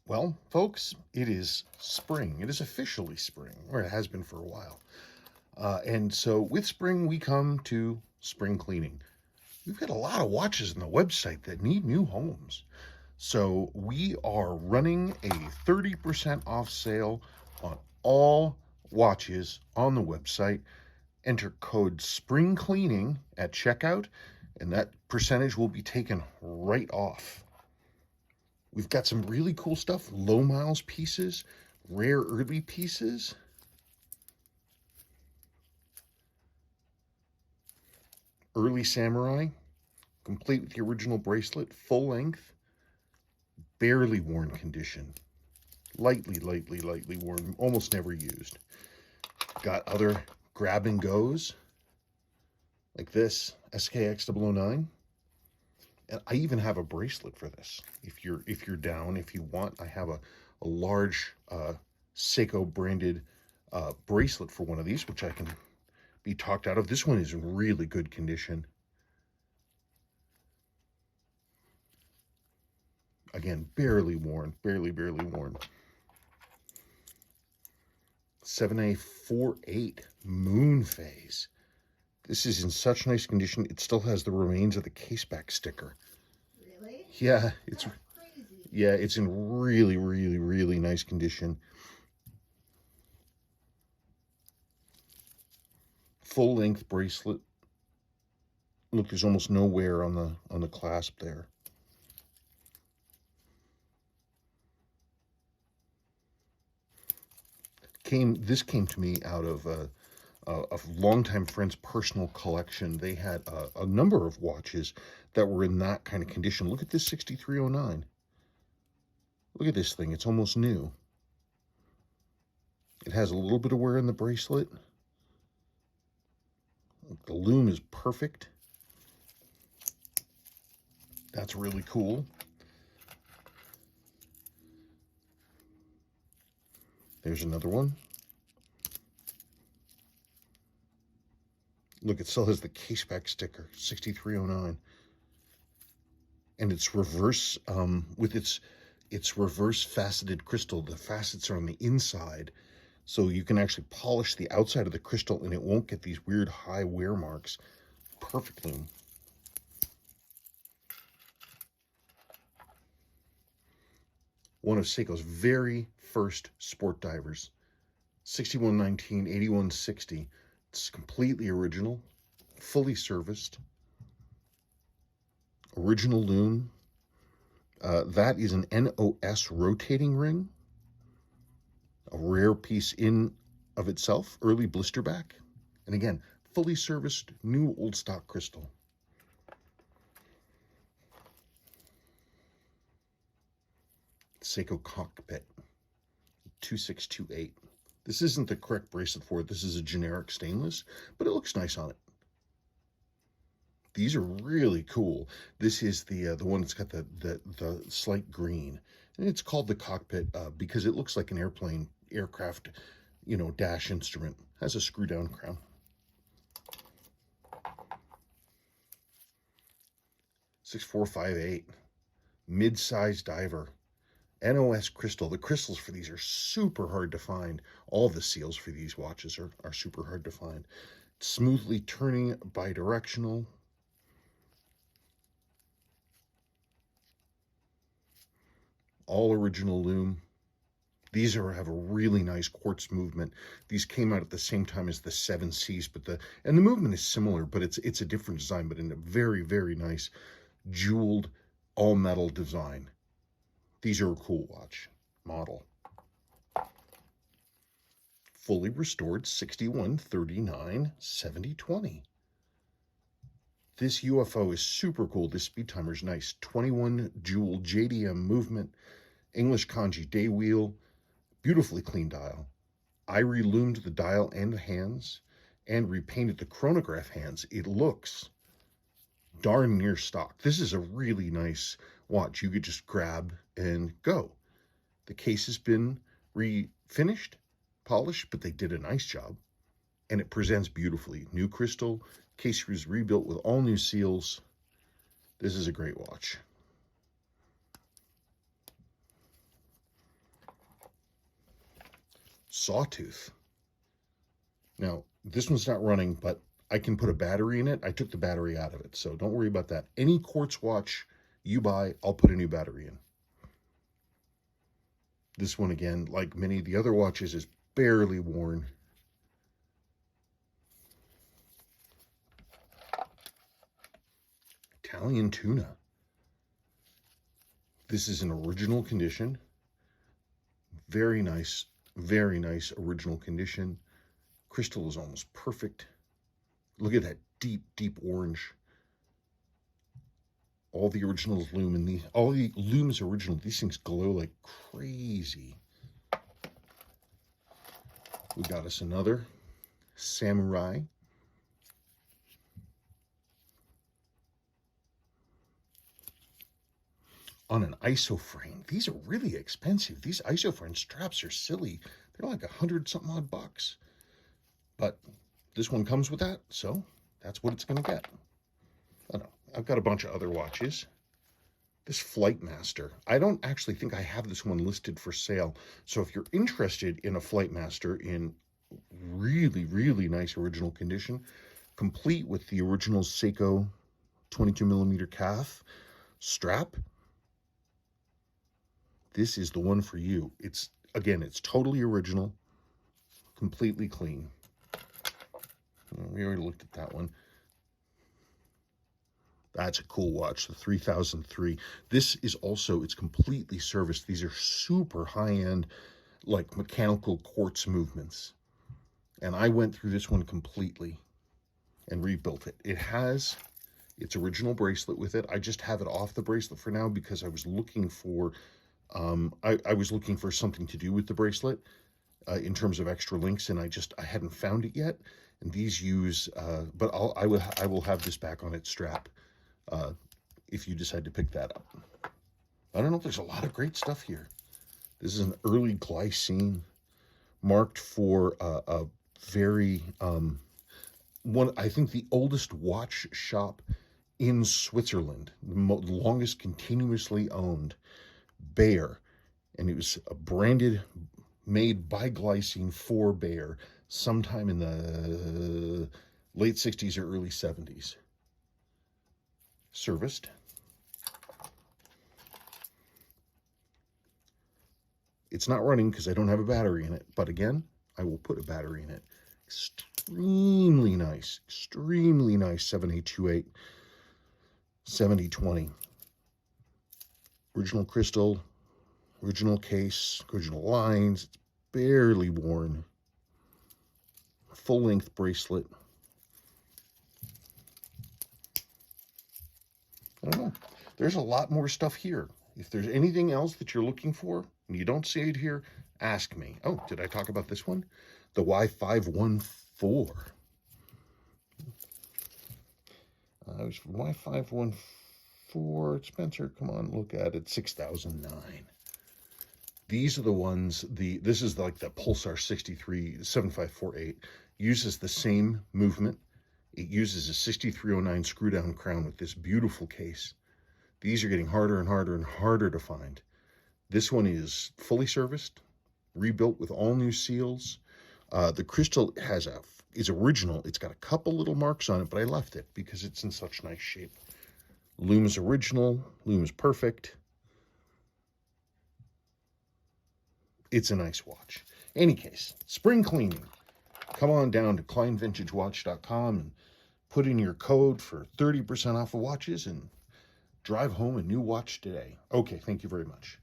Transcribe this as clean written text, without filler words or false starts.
Well, folks, it is spring. It is officially spring, or it has been for a while. And so with spring, we come to spring cleaning. We've got a lot of watches on the website that need new homes. So we are running a 30% off sale on all watches on the website. Enter code spring cleaning at checkout, and that percentage will be taken right off. We've got some really cool stuff, low miles pieces, rare early pieces. Early Samurai, complete with the original bracelet, full length, barely worn condition. Lightly worn, almost never used. Got other grab and goes, like this, SKX009. And I even have a bracelet for this. If you're down, if you want, I have a large Seiko branded bracelet for one of these, which I can be talked out of. This one is in really good condition. Again, barely worn, barely worn. 7A48 moon phase. This is in such nice condition. It still has the remains of the caseback sticker. Really? Yeah, it's crazy. Yeah, it's in really nice condition. Full length bracelet. Look, there's almost no wear on the clasp there. This came to me out of a longtime friend's personal collection. They had a number of watches that were in that kind of condition. Look at this 6309. Look at this thing. It's almost new. It has a little bit of wear in the bracelet. The lume is perfect. That's really cool. There's another one. Look, it still has the caseback sticker, 6309. And it's reverse, with its reverse faceted crystal. The facets are on the inside, so you can actually polish the outside of the crystal and it won't get these weird high wear marks. Perfect lume. One of Seiko's very first sport divers, 6119, 8160. It's completely original, fully serviced. Original lume. That is an NOS rotating ring. A rare piece in of itself, early blister back. And again, fully serviced, new old stock crystal. Seiko Cockpit, 2628. This isn't the correct bracelet for it. This is a generic stainless, but it looks nice on it. These are really cool. This is the one that's got the slight green, and it's called the Cockpit because it looks like an aircraft, dash instrument. Has a screw down crown. $6458, mid-size diver. NOS crystal. The crystals for these are super hard to find. All the seals for these watches are super hard to find. Smoothly turning bidirectional. All original lume. These have a really nice quartz movement. These came out at the same time as the 7Cs, and the movement is similar, but it's a different design, but in a very nice jeweled all metal design. These are a cool watch model. Fully restored 6139 7020. This UFO is super cool. This speed timer is nice. 21 jewel JDM movement, English kanji day wheel, beautifully clean dial. I relumed the dial and the hands and repainted the chronograph hands. It looks darn near stock. This is a really nice watch. You could just grab and go. The case has been refinished, polished, but they did a nice job, and it presents beautifully. New crystal, case was rebuilt with all new seals. This is a great watch. Sawtooth. Now, this one's not running, but I can put a battery in it. I took the battery out of it, so don't worry about that. Any quartz watch you buy, I'll put a new battery in. This one, again, like many of the other watches, is barely worn. Italian tuna. This is in original condition. Very nice original condition. Crystal is almost perfect. Look at that deep, deep orange. All the originals loom, and all the loom is original. These things glow like crazy. We got us another samurai. On an isoframe. These are really expensive. These isoframe straps are silly. They're like $100-something odd bucks. But this one comes with that, so that's what it's going to get. I don't know. I've got a bunch of other watches. This Flightmaster. I don't actually think I have this one listed for sale. So if you're interested in a Flightmaster in really, really nice original condition, complete with the original Seiko 22mm calf strap, this is the one for you. It's, again, it's totally original, completely clean. We already looked at that one. That's a cool watch, the 3003. This is also, it's completely serviced. These are super high-end, like mechanical quartz movements. And I went through this one completely and rebuilt it. It has its original bracelet with it. I just have it off the bracelet for now because I was looking for I was looking for something to do with the bracelet in terms of extra links, and I hadn't found it yet. And these use, but I will have this back on its strap if you decide to pick that up. I don't know. There's a lot of great stuff here. This is an early glycine marked for a very I think the oldest watch shop in Switzerland, the longest continuously owned. Bayer, and it was branded, made by Glycine for Bayer sometime in the late 60s or early 70s. Serviced. It's not running because I don't have a battery in it, but again, I will put a battery in it. Extremely nice 7828 7020. Original crystal, original case, original lines. It's barely worn. Full-length bracelet. I don't know. There's a lot more stuff here. If there's anything else that you're looking for and you don't see it here, ask me. Oh, did I talk about this one? The Y514. It was from Y514. Spencer, come on, look at it. 6009. These are the ones, this is like the Pulsar 63 7548. Uses the same movement. It uses a 6309 screw down crown with this beautiful case. These are getting harder and harder and harder to find. This one is fully serviced, rebuilt with all new seals. The crystal is original. It's got a couple little marks on it, but I left it because it's in such nice shape. Loom is original. Loom is perfect. It's a nice watch. Any case, spring cleaning. Come on down to kleinvintagewatch.com and put in your code for 30% off of watches and drive home a new watch today. Okay, thank you very much.